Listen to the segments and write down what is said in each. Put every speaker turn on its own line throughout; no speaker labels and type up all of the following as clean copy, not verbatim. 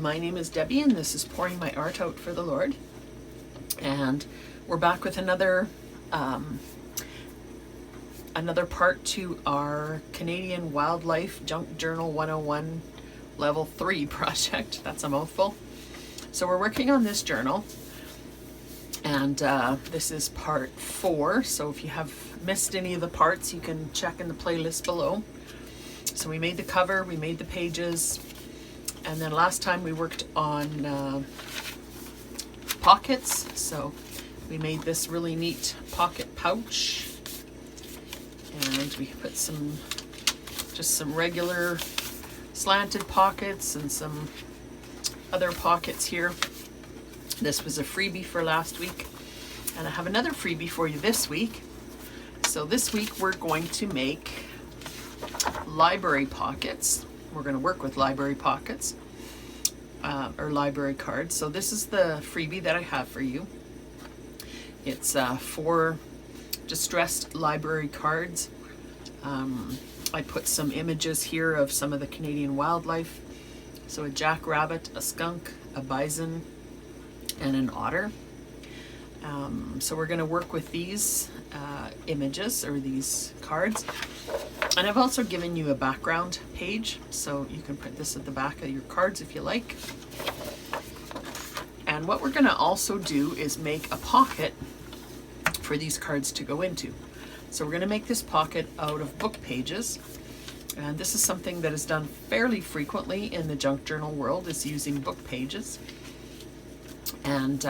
My name is Debbie, and this is Pouring My Art Out for the Lord. And we're back with another part to our Canadian Wildlife Junk Journal 101 Level 3 project. That's a mouthful. So we're working on this journal, and this is part 4. So if you have missed any of the parts, you can check in the playlist below. So we made the cover, we made the pages, and then last time we worked on pockets. So we made this really neat pocket pouch, and we put just some regular slanted pockets and some other pockets here. This was a freebie for last week, and I have another freebie for you this week. So this week we're going to make library pockets. We're going to work with library pockets or library cards. So this is the freebie that I have for you. It's 4 distressed library cards. I put some images here of some of the Canadian wildlife. So a jackrabbit, a skunk, a bison, and an otter. So we're going to work with these images or these cards. And I've also given you a background page, so you can print this at the back of your cards if you like. And what we're going to also do is make a pocket for these cards to go into. So we're going to make this pocket out of book pages. And this is something that is done fairly frequently in the junk journal world, is using book pages. And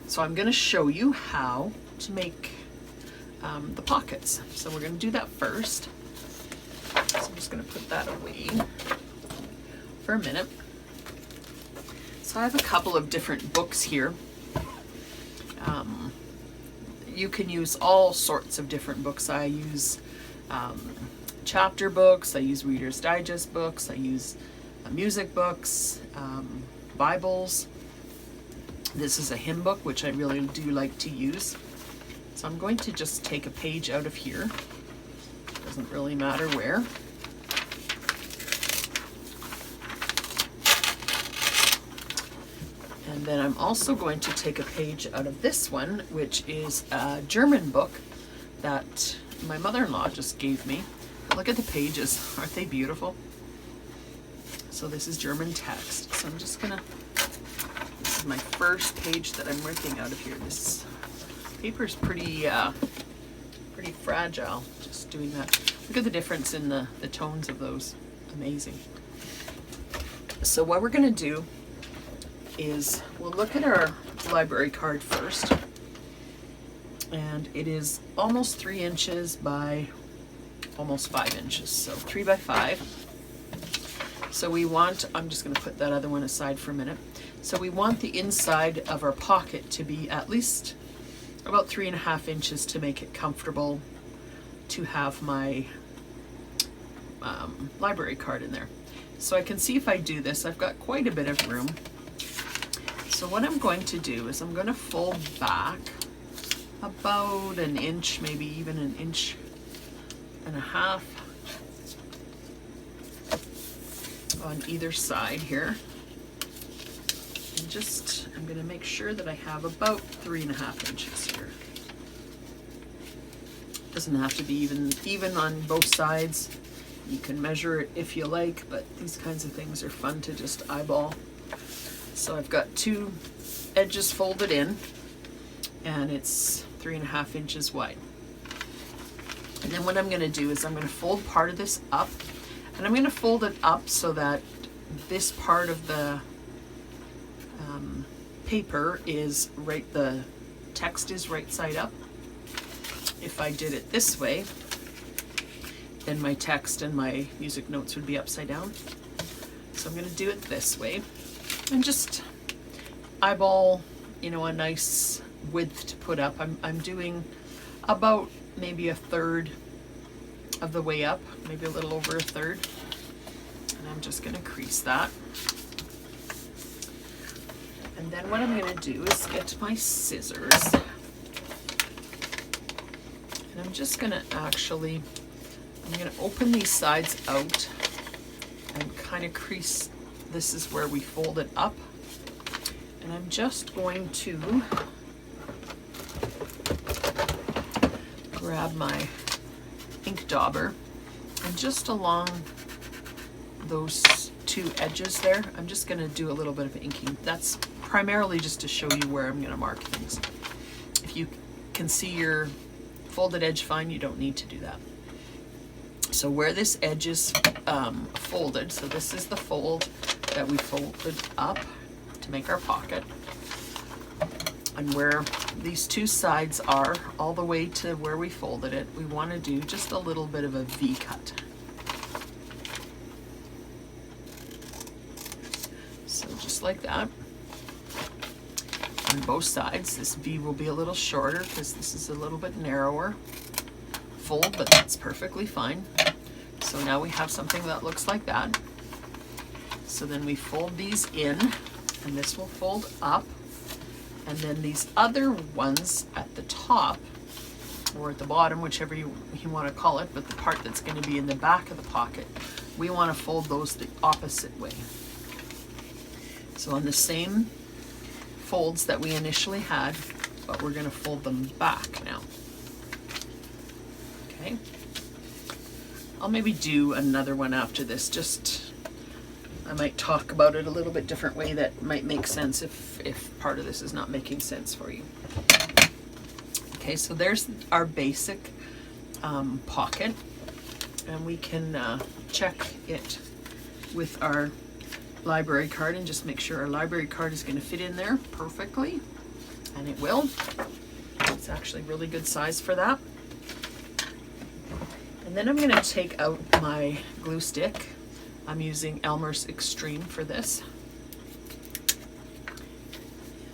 so I'm going to show you how to make the pockets. So we're going to do that first. So I'm just going to put that away for a minute. So I have a couple of different books here. You can use all sorts of different books. I use chapter books, I use Reader's Digest books, I use music books, Bibles. This is a hymn book, which I really do like to use. So I'm going to just take a page out of here. Doesn't really matter where. And then I'm also going to take a page out of this one, which is a German book that my mother-in-law just gave me. Look at the pages. Aren't they beautiful? So this is German text. So I'm just gonna, this is my first page that I'm working out of here. This paper's pretty fragile, just doing that. Look at the difference in the tones of those. Amazing. So what we're gonna do is we'll look at our library card first. And it is almost 3 inches by almost 5 inches. So 3 by 5. So we want, I'm just gonna put that other one aside for a minute. So we want the inside of our pocket to be at least about 3.5 inches to make it comfortable to have my library card in there. So I can see if I do this, I've got quite a bit of room. So what I'm going to do is I'm going to fold back about 1 inch, maybe even 1.5 inches on either side here. And just, I'm going to make sure that I have about 3.5 inches here. Doesn't have to be even on both sides. You can measure it if you like, but these kinds of things are fun to just eyeball. So I've got 2 edges folded in, and it's 3.5 inches wide. And then what I'm going to do is I'm going to fold part of this up, and I'm going to fold it up so that this part of the paper is right, the text is right side up. If I did it this way, then my text and my music notes would be upside down. So I'm going to do it this way and just eyeball, you know, a nice width to put up. I'm doing about maybe 1/3 of the way up, maybe a little over 1/3. And I'm just going to crease that. And then what I'm going to do is get my scissors. And I'm just going to actually, I'm going to open these sides out and kind of crease this is where we fold it up. And I'm just going to grab my ink dauber, and just along those two edges there, I'm just going to do a little bit of inking. That's primarily just to show you where I'm going to mark things. If you can see your folded edge fine, you don't need to do that. So where this edge is folded, so this is the fold that we folded up to make our pocket, and where these two sides are all the way to where we folded it, we want to do just a little bit of a V cut. So just like that on both sides. This V will be a little shorter because this is a little bit narrower fold, but that's perfectly fine. So now we have something that looks like that. So then we fold these in, and this will fold up, and then these other ones at the top or at the bottom, whichever you want to call it, but the part that's going to be in the back of the pocket, we want to fold those the opposite way. So on the same folds that we initially had, but we're going to fold them back now. Okay. I'll maybe do another one after this, just I might talk about it a little bit different way that might make sense if part of this is not making sense for you. Okay, so there's our basic pocket, and we can check it with our library card and just make sure our library card is going to fit in there perfectly, and it will. It's actually really good size for that. And then I'm going to take out my glue stick. I'm using Elmer's Extreme for this.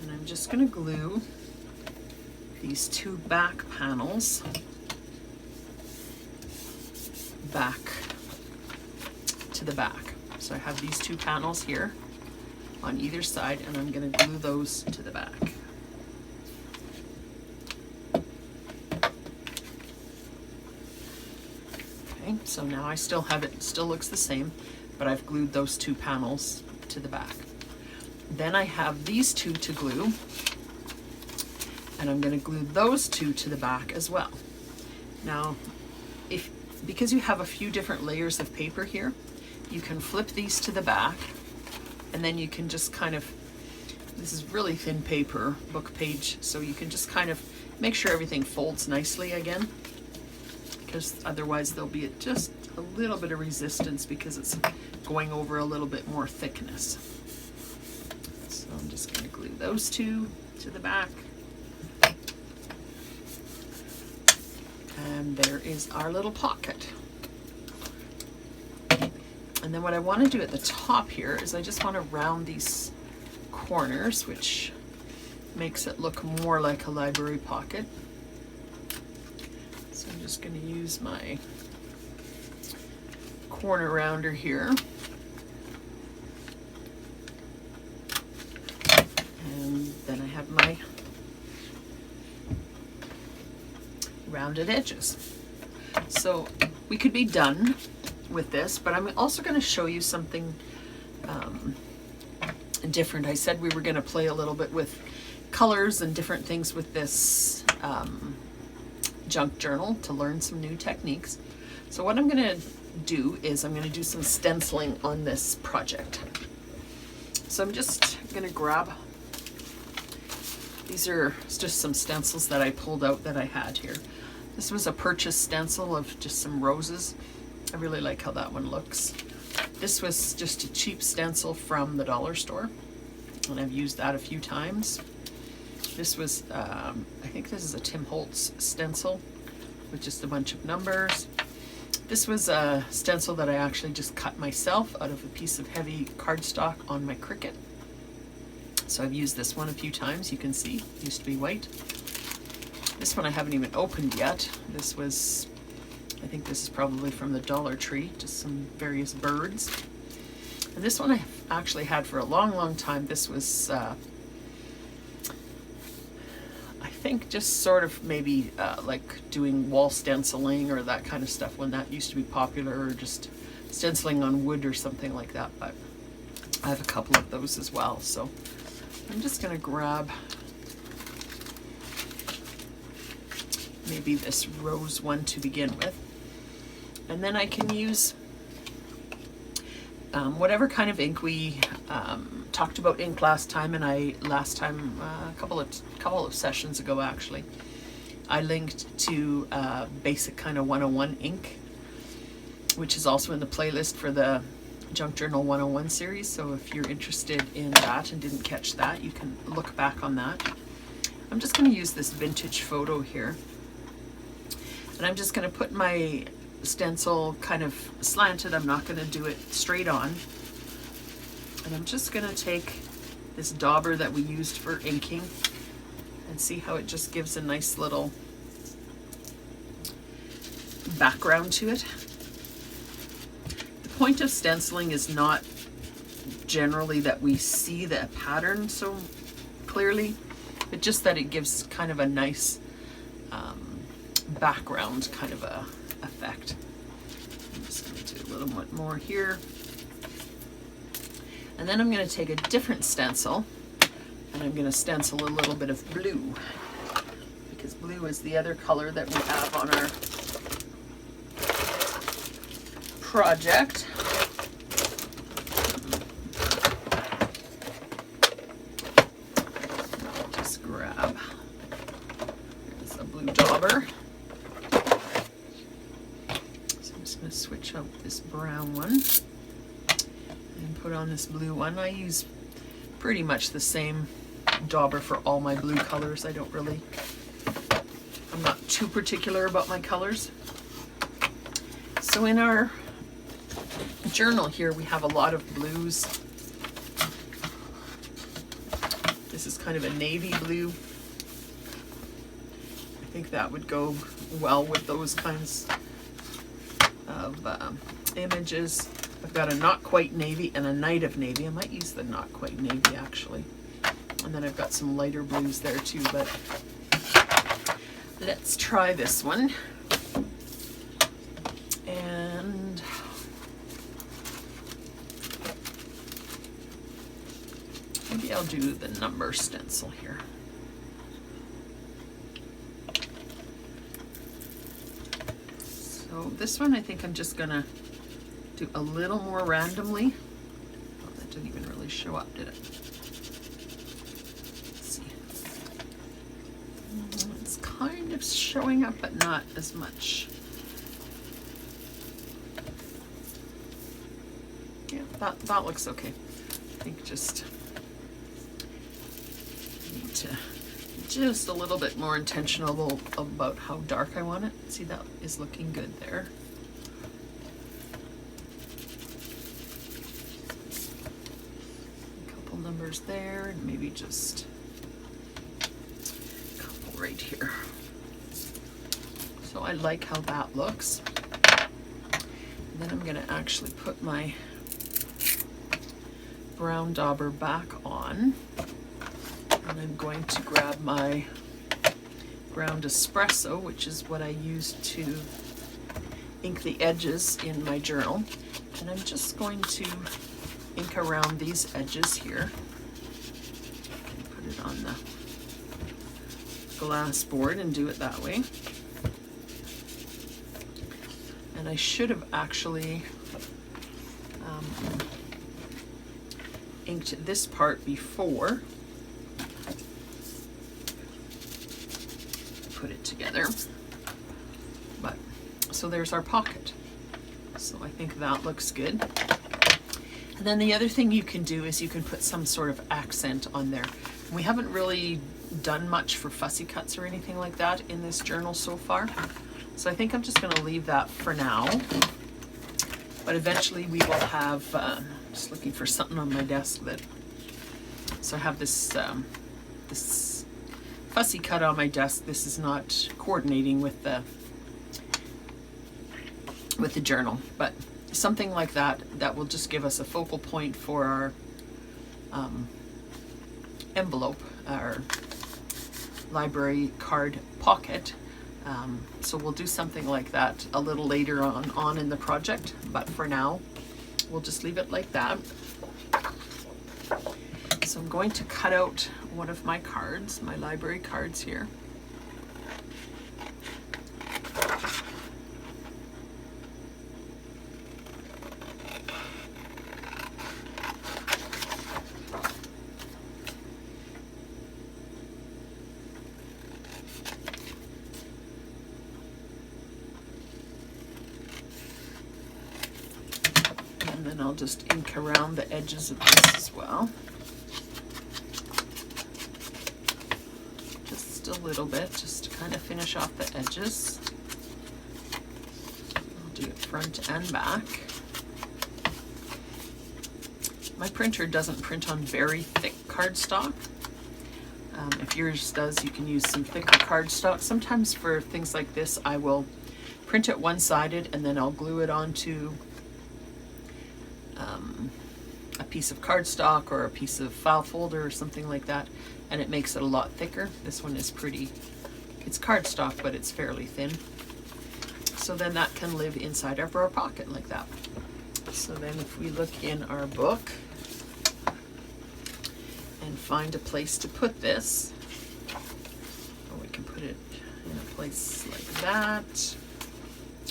And I'm just going to glue these two back panels back to the back. So I have these two panels here on either side, and I'm going to glue those to the back. Okay, so now I still have it, still looks the same, but I've glued those two panels to the back. Then I have these two to glue, and I'm going to glue those two to the back as well. Now, because you have a few different layers of paper here, you can flip these to the back, and then you can just kind of, this is really thin paper, book page, so you can just kind of make sure everything folds nicely again, because otherwise there'll be just a little bit of resistance because it's going over a little bit more thickness. So I'm just going to glue those two to the back. And there is our little pocket. And then what I want to do at the top here is I just want to round these corners, which makes it look more like a library pocket. So I'm just going to use my corner rounder here. And then I have my rounded edges. So we could be done with this, but I'm also going to show you something different. I said we were going to play a little bit with colors and different things with this junk journal to learn some new techniques. So what I'm going to do is I'm going to do some stenciling on this project. So I'm just going to grab, these are just some stencils that I pulled out that I had here. This was a purchase stencil of just some roses. I really like how that one looks. This was just a cheap stencil from the dollar store, and I've used that a few times. This was, I think this is a Tim Holtz stencil with just a bunch of numbers. This was a stencil that I actually just cut myself out of a piece of heavy cardstock on my Cricut. So I've used this one a few times. You can see, it used to be white. This one I haven't even opened yet. This was, I think this is probably from the Dollar Tree, just some various birds. And this one I've actually had for a long, long time. This was, I think just sort of maybe like doing wall stenciling or that kind of stuff when that used to be popular, or just stenciling on wood or something like that. But I have a couple of those as well. So I'm just going to grab maybe this rose one to begin with. And then I can use whatever kind of ink we talked about ink last time, and a couple of sessions ago actually, I linked to basic kind of 101 ink, which is also in the playlist for the Junk Journal 101 series. So if you're interested in that and didn't catch that, you can look back on that. I'm just going to use this vintage photo here, and I'm just going to put my stencil kind of slanted. I'm not going to do it straight on. And I'm just going to take this dauber that we used for inking and see how it just gives a nice little background to it. The point of stenciling is not generally that we see the pattern so clearly, but just that it gives kind of a nice background kind of a effect. I'm just going to do a little bit more here. And then I'm going to take a different stencil and I'm going to stencil a little bit of blue, because blue is the other color that we have on our project. I'll just grab, here's a blue dauber. I'm going to switch out this brown one and put on this blue one. I use pretty much the same dauber for all my blue colors. I'm not too particular about my colors. So in our journal here, we have a lot of blues. This is kind of a navy blue. I think that would go well with those kinds of images. I've got a not quite navy and a night of navy. I might use the not quite navy actually. And then I've got some lighter blues there too, but let's try this one. And maybe I'll do the number stencil here. So this one, I think I'm just gonna do a little more randomly. Oh, that didn't even really show up, did it? Let's see. It's kind of showing up, but not as much. Yeah, that looks okay. I think just need to just a little bit more intentional about how dark I want it. See, that is looking good there. A couple numbers there, and maybe just a couple right here. So I like how that looks. And then I'm going to actually put my brown dauber back on. And I'm going to grab my ground espresso, which is what I use to ink the edges in my journal. And I'm just going to ink around these edges here. And put it on the glass board and do it that way. And I should have actually inked this part before put it together, but so there's our pocket. So I think that looks good. And then the other thing you can do is you can put some sort of accent on there. We haven't really done much for fussy cuts or anything like that in this journal so far, so I think I'm just going to leave that for now. But eventually we will have, just looking for something on my desk that, so I have this this fussy cut on my desk. This is not coordinating with the journal, but something like that will just give us a focal point for our envelope, our library card pocket. So we'll do something like that a little later on in the project, but for now we'll just leave it like that. So I'm going to cut out one of my cards, my library cards here. And then I'll just ink around the edges of this as well. Just a little bit, just to kind of finish off the edges. I'll do it front and back. My printer doesn't print on very thick cardstock. If yours does, you can use some thicker cardstock. Sometimes for things like this, I will print it one-sided and then I'll glue it onto a piece of cardstock or a piece of file folder or something like that, and it makes it a lot thicker. This one is pretty, it's cardstock, but it's fairly thin. So then that can live inside of our pocket like that. So then if we look in our book and find a place to put this, or we can put it in a place like that,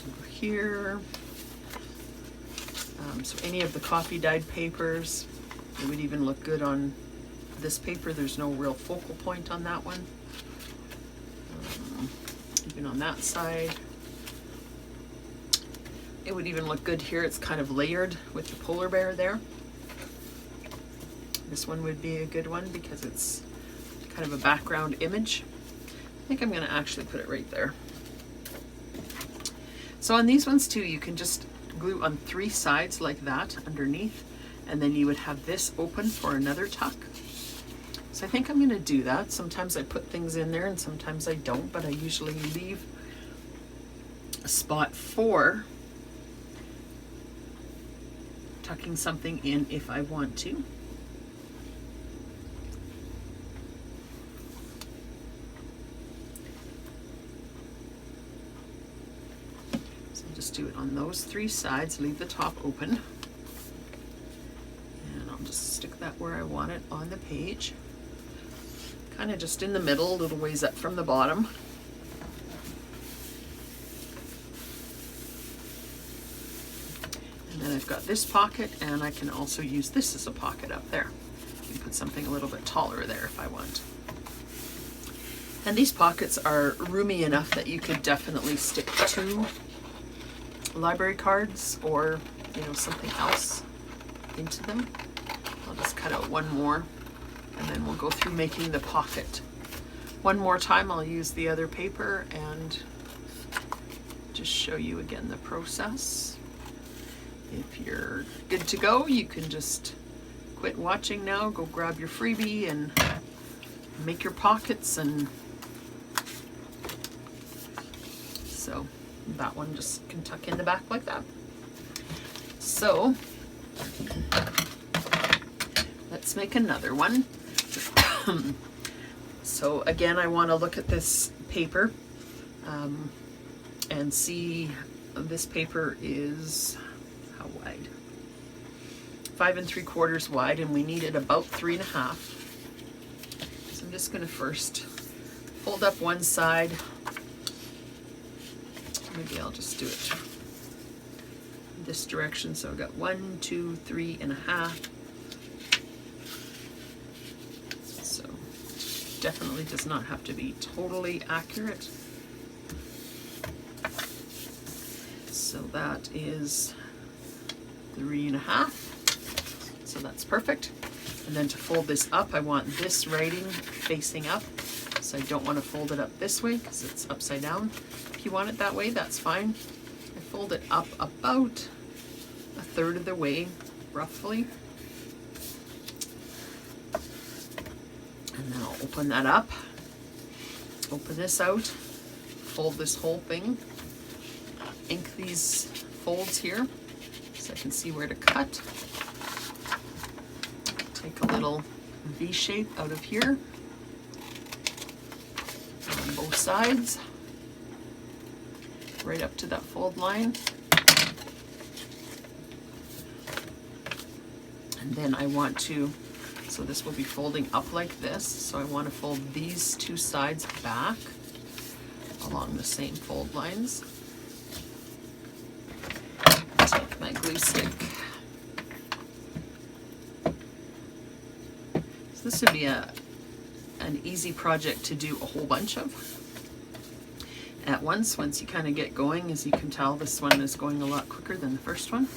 over here. So any of the coffee dyed papers, it would even look good on this paper. There's no real focal point on that one. Even on that side. It would even look good here. It's kind of layered with the polar bear there. This one would be a good one because it's kind of a background image. I think I'm going to actually put it right there. So on these ones too, you can just glue on 3 sides like that underneath, and then you would have this open for another tuck. So I think I'm going to do that. Sometimes I put things in there and sometimes I don't, but I usually leave a spot for tucking something in if I want to. Just do it on those 3 sides, leave the top open, and I'll just stick that where I want it on the page, kind of just in the middle, a little ways up from the bottom. And then I've got this pocket, and I can also use this as a pocket up there. You can put something a little bit taller there if I want. And these pockets are roomy enough that you could definitely stick 2 library cards or, you know, something else into them. I'll just cut out one more and then we'll go through making the pocket one more time. I'll use the other paper and just show you again the process. If you're good to go, you can just quit watching now, go grab your freebie and make your pockets. And so that one just can tuck in the back like that. So let's make another one. So again, I want to look at this paper and see, this paper is how wide? 5 3/4 wide, and we needed about 3 1/2. So I'm just going to first fold up one side. Maybe I'll just do it this direction. So I've got 1, 2, 3 1/2. So definitely does not have to be totally accurate. So that is 3 1/2. So that's perfect. And then to fold this up, I want this writing facing up. So I don't want to fold it up this way because it's upside down. If you want it that way, that's fine. I fold it up about 1/3 of the way, roughly. And then I'll open that up, open this out, fold this whole thing, ink these folds here so I can see where to cut. Take a little V shape out of here on both sides, right up to that fold line. And then I want to So this will be folding up like this. So I want to fold these two sides back along the same fold lines. Take my glue stick. So this would be an easy project to do a whole bunch of at once you kind of get going. As you can tell, this one is going a lot quicker than the first one.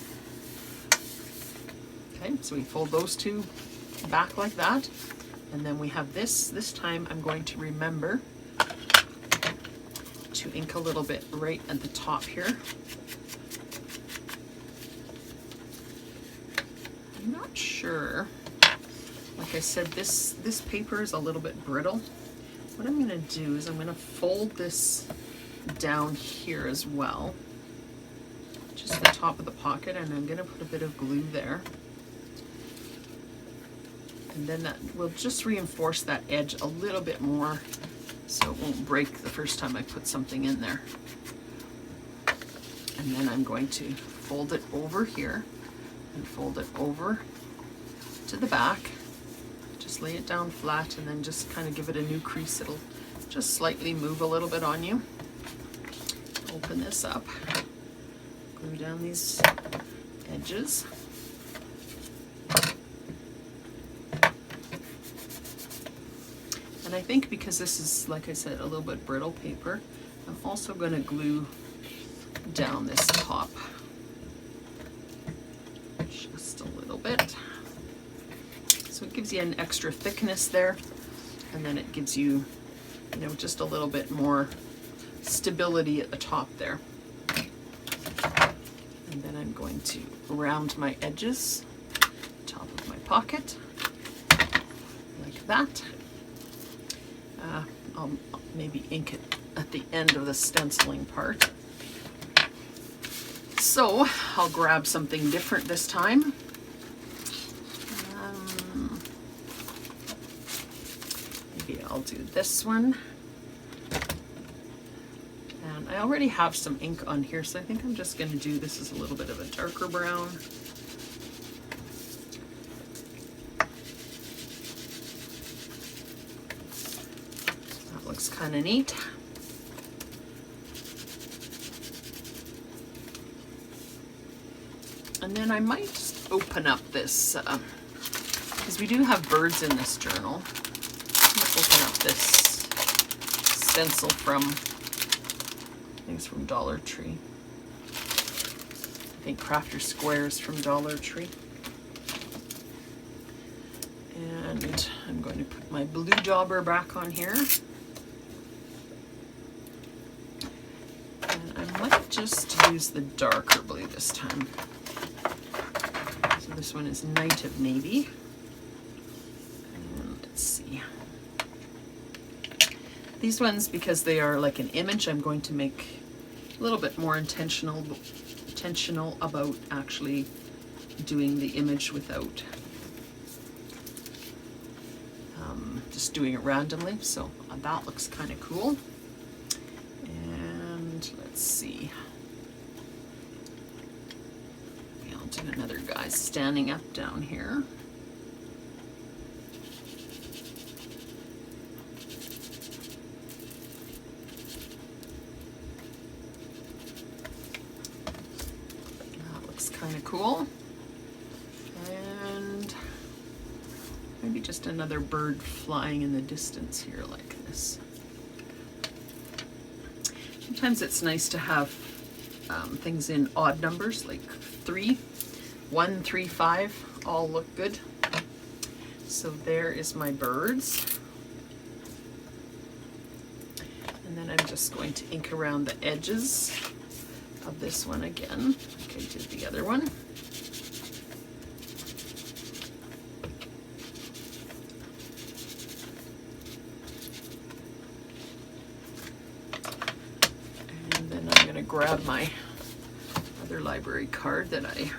Okay, so we fold those two back like that, and then we have this. This time I'm going to remember to ink a little bit right at the top here. I'm not sure. Like I said, this paper is a little bit brittle. What I'm going to do is I'm going to fold this down here as well, just the top of the pocket, and I'm going to put a bit of glue there. And then that will just reinforce that edge a little bit more so it won't break the first time I put something in there. And then I'm going to fold it over here and fold it over to the back. Just lay it down flat and then just kind of give it a new crease. It'll just slightly move a little bit on you. Open this up, glue down these edges. And I think because this is, like I said, a little bit brittle paper, I'm also going to glue down this top just a little bit. So it gives you an extra thickness there, and then it gives you, you know, just a little bit more stability at the top there. And then I'm going to round my edges, top of my pocket, like that. I'll maybe ink it at the end of the stenciling part. So I'll grab something different this time. Maybe I'll do this one. And I already have some ink on here, so I think I'm just going to do this as a little bit of a darker brown. Looks kind of neat. And then I might just open up this, because we do have birds in this journal. I'm going to open up this stencil from, I think it's from Dollar Tree. I think Crafter Squares from Dollar Tree. And I'm going to put my blue dauber back on here. Just use the darker blue this time. So this one is Night of Navy. And let's see. These ones, because they are like an image, I'm going to make a little bit more intentional about actually doing the image without just doing it randomly. So that looks kind of cool. And let's see. I'll do another guy standing up down here. That looks kind of cool. And maybe just another bird flying in the distance here like this. Sometimes it's nice to have things in odd numbers, like 3, 1, 3, 5, all look good. So there is my birds. And then I'm just going to ink around the edges of this one again, like I did the other one. And then I'm going to grab my other library card that I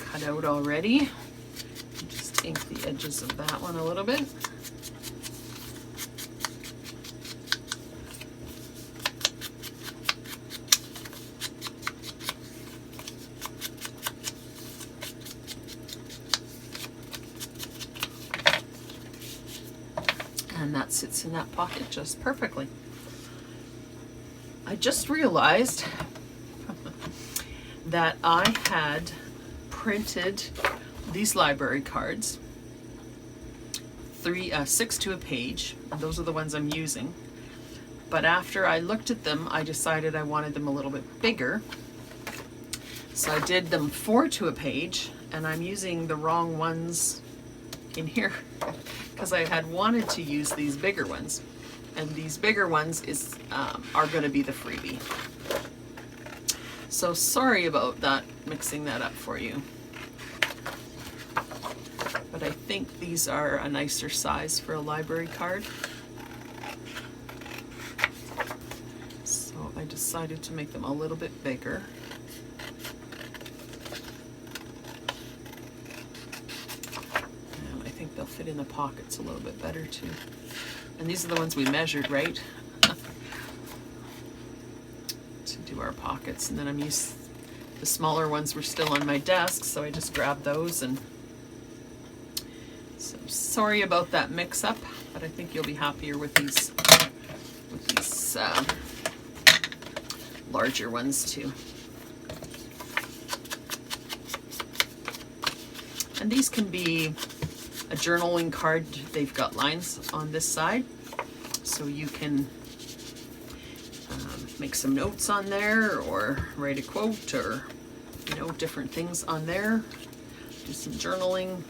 cut out already. Just ink the edges of that one a little bit. fits in that pocket just perfectly. I just realized that I had printed these library cards, 6 to a page, and those are the ones I'm using. But after I looked at them, I decided I wanted them a little bit bigger. So I did them 4 to a page, and I'm using the wrong ones in here because I had wanted to use these bigger ones. And these bigger ones are going to be the freebie. So sorry about that, mixing that up for you. But I think these are a nicer size for a library card. So I decided to make them a little bit bigger. And I think they'll fit in the pockets a little bit better too. And these are the ones we measured, right? To do our pockets. And then the smaller ones were still on my desk, so I just grabbed those. And so sorry about that mix-up, but I think you'll be happier with these larger ones too. And these can be a journaling card. They've got lines on this side, so you can make some notes on there, or write a quote, or different things on there. Do some journaling.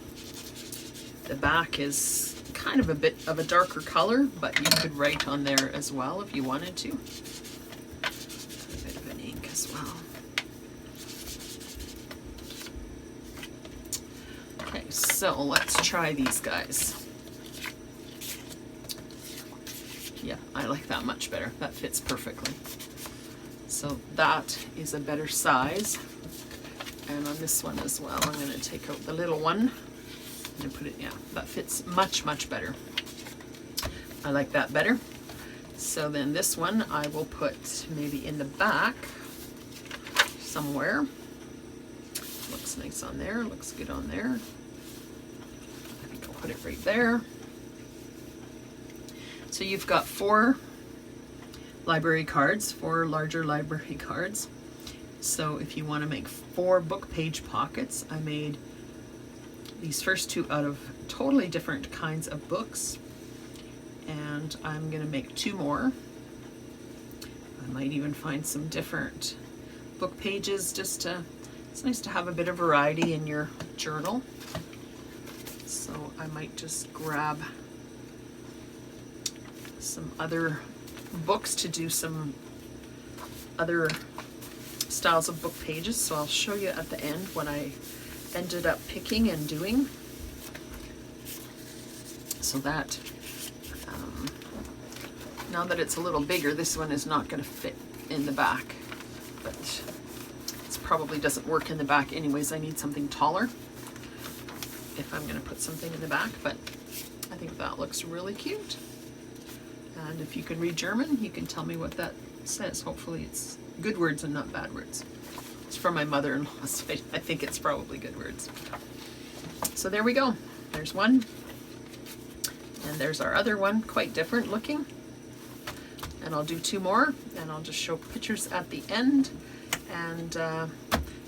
The back is kind of a bit of a darker color, but you could write on there as well if you wanted to. A bit of an ink as well. Okay, so let's try these guys. Yeah, I like that much better. That fits perfectly. So that is a better size. And on this one as well, I'm going to take out the little one and put it, yeah, that fits much, much better. I like that better. So then this one I will put maybe in the back somewhere. Looks nice on there, looks good on there. I think I'll put it right there. So you've got 4 library cards, 4 larger library cards. So if you want to make 4 book page pockets, I made these first 2 out of totally different kinds of books. And I'm going to make 2 more. I might even find some different book pages just to, it's nice to have a bit of variety in your journal. So I might just grab some other books to do some other styles of book pages. So I'll show you at the end what I ended up picking and doing. So that now that it's a little bigger, this one is not going to fit in the back, but it probably doesn't work in the back anyways. I need something taller if I'm going to put something in the back, but I think that looks really cute. And if you can read German, you can tell me what that says. Hopefully it's good words and not bad words. It's from my mother-in-law, so I think it's probably good words. So there we go. There's one. And there's our other one, quite different looking. And I'll do 2 more, and I'll just show pictures at the end. And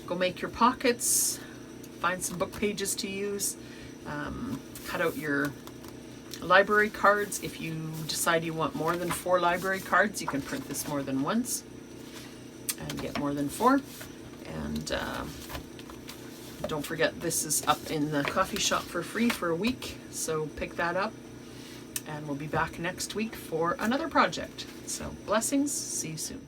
go make your pockets, find some book pages to use, cut out your library cards. If you decide you want more than 4 library cards, you can print this more than once and get more than 4. And don't forget, this is up in the coffee shop for free for a week, so pick that up, and we'll be back next week for another project. So blessings, see you soon.